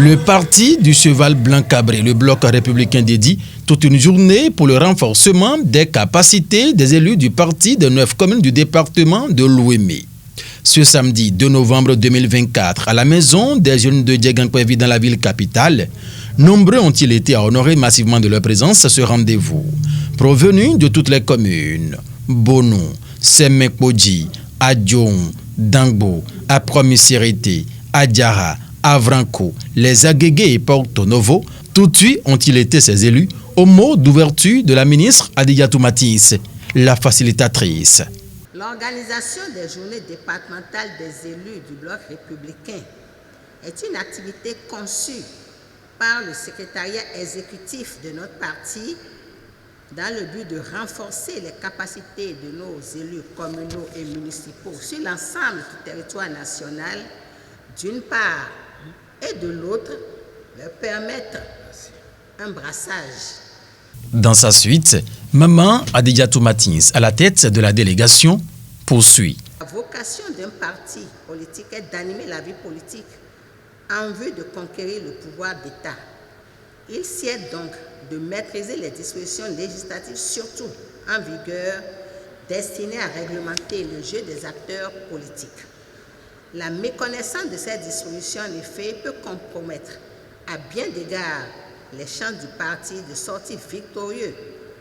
Le parti du cheval blanc cabré, le bloc républicain, dédie toute une journée pour le renforcement des capacités des élus du parti de 9 communes du département de l'Ouémé. Ce samedi 2 novembre 2024, à la maison des jeunes de Dieguenkoevi dans la ville capitale, nombreux ont-ils été à honorer massivement de leur présence à ce rendez-vous. Provenus de toutes les communes, Bono, Semekpoji, Adjon, Dangbo, Apromisérité, Adjara, Avranco, les Agégués et Porto Novo, tout de suite ont-ils été ces élus au mot d'ouverture de la ministre Adigatou Matisse, la facilitatrice. L'organisation des journées départementales des élus du bloc républicain est une activité conçue par le secrétariat exécutif de notre parti dans le but de renforcer les capacités de nos élus communaux et municipaux sur l'ensemble du territoire national, d'une part, et de l'autre, leur permettre un brassage. Dans sa suite, Maman Adigatou Matisse, à la tête de la délégation, poursuit. La vocation d'un parti politique est d'animer la vie politique en vue de conquérir le pouvoir d'État. Il sied donc de maîtriser les dispositions législatives, surtout en vigueur, destinées à réglementer le jeu des acteurs politiques. La méconnaissance de ces dispositions, en effet, peut compromettre à bien d'égards les chances du parti de sortir victorieux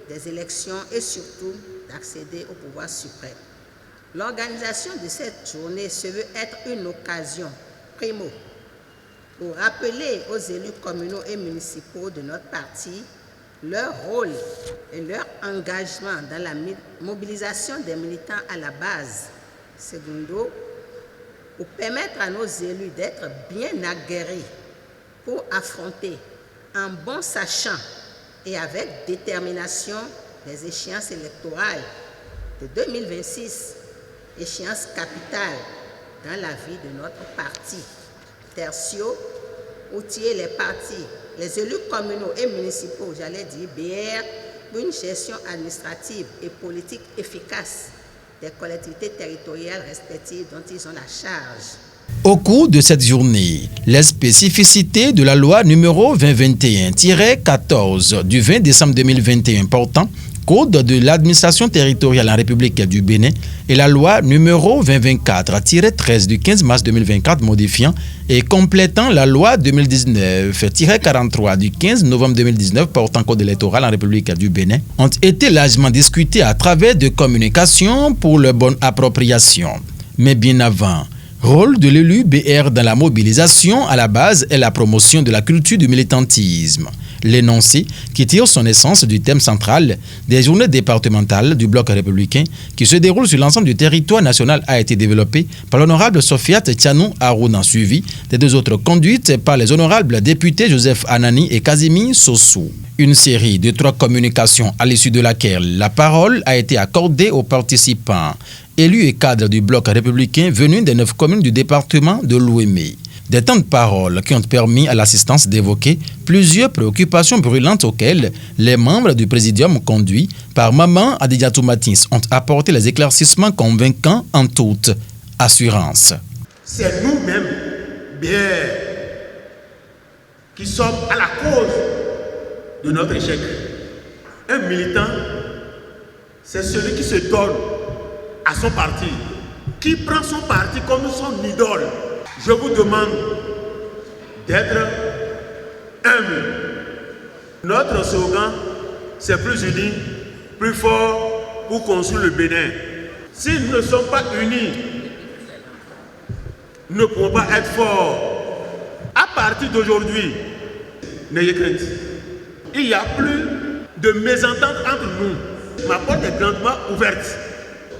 des élections et surtout d'accéder au pouvoir suprême. L'organisation de cette journée se veut être une occasion, primo, pour rappeler aux élus communaux et municipaux de notre parti leur rôle et leur engagement dans la mobilisation des militants à la base. Secondo, pour permettre à nos élus d'être bien aguerris pour affronter en bon sachant et avec détermination les échéances électorales de 2026, échéance capitale dans la vie de notre parti. Tertio, outiller les partis, les élus communaux et municipaux, j'allais dire BR, pour une gestion administrative et politique efficace des collectivités territoriales respectives dont ils ont la charge. Au cours de cette journée, les spécificités de la loi numéro 2021-14 du 20 décembre 2021 portant Code de l'administration territoriale en République du Bénin et la loi numéro 2024-13 du 15 mars 2024 modifiant et complétant la loi 2019-43 du 15 novembre 2019 portant Code électoral en République du Bénin ont été largement discutés à travers de communications pour leur bonne appropriation. Mais bien avant, rôle de l'élu BR dans la mobilisation à la base est la promotion de la culture du militantisme. L'énoncé, qui tire son essence du thème central des journées départementales du bloc républicain qui se déroule sur l'ensemble du territoire national, a été développé par l'honorable Sofiat Tianou Harouna, suivi des deux autres conduites par les honorables députés Joseph Anani et Kazimi Sossou. Une série de 3 communications à l'issue de laquelle la parole a été accordée aux participants, élus et cadres du bloc républicain venus des 9 communes du département de l'Ouémé. Des temps de parole qui ont permis à l'assistance d'évoquer plusieurs préoccupations brûlantes auxquelles les membres du présidium conduits par Maman Adigatou Matisse ont apporté les éclaircissements convaincants en toute assurance. C'est nous-mêmes, bien, qui sommes à la cause de notre échec. Un militant, c'est celui qui se donne à son parti, qui prend son parti comme son idole. Je vous demande d'être humble. Notre slogan, c'est plus unis, plus fort pour construire le Bénin. Si nous ne sommes pas unis, nous ne pourrons pas être forts. À partir d'aujourd'hui, n'ayez crainte. Il n'y a plus de mésentente entre nous. Ma porte est grandement ouverte.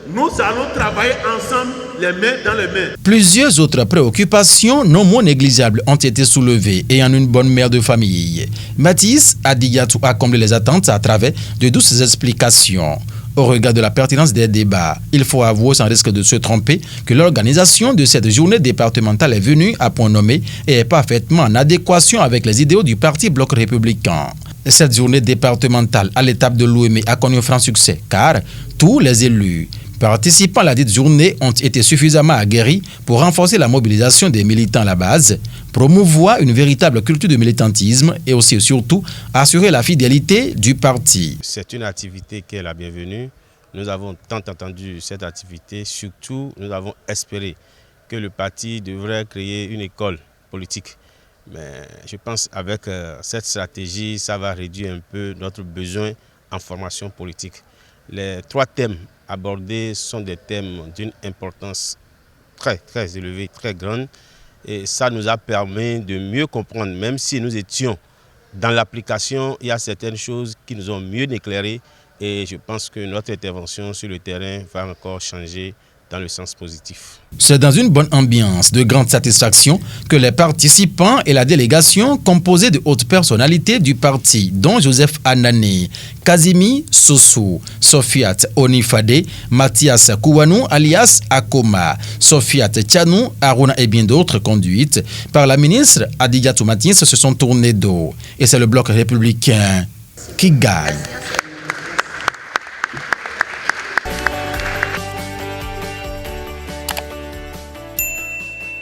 Nous allons travailler ensemble, les mains dans les mains. Plusieurs autres préoccupations non moins négligeables ont été soulevées et en une bonne mère de famille. Matisse Adigatou a comblé les attentes à travers de douces explications. Au regard de la pertinence des débats, il faut avouer sans risque de se tromper que l'organisation de cette journée départementale est venue à point nommé et est parfaitement en adéquation avec les idéaux du Parti Bloc républicain. Cette journée départementale à l'étape de l'Ouémé a connu un franc succès car tous les élus participants à la dite journée ont été suffisamment aguerris pour renforcer la mobilisation des militants à la base, promouvoir une véritable culture de militantisme et aussi et surtout assurer la fidélité du parti. C'est une activité qui est la bienvenue. Nous avons tant entendu cette activité, surtout nous avons espéré que le parti devrait créer une école politique. Mais je pense qu'avec cette stratégie, ça va réduire un peu notre besoin en formation politique. Les 3 thèmes abordés sont des thèmes d'une importance très élevée, très grande. Et ça nous a permis de mieux comprendre, même si nous étions dans l'application, il y a certaines choses qui nous ont mieux éclairés. Et je pense que notre intervention sur le terrain va encore changer dans le sens positif. C'est dans une bonne ambiance de grande satisfaction que les participants et la délégation composée de hautes personnalités du parti, dont Joseph Anané, Kazimi Sossou, Sofiat Onifade, Mathias Kouanou alias Akoma, Sofiat Tchanou, Aruna et bien d'autres conduites par la ministre Adija Toumatins se sont tournées d'eau. Et c'est le bloc républicain qui gagne.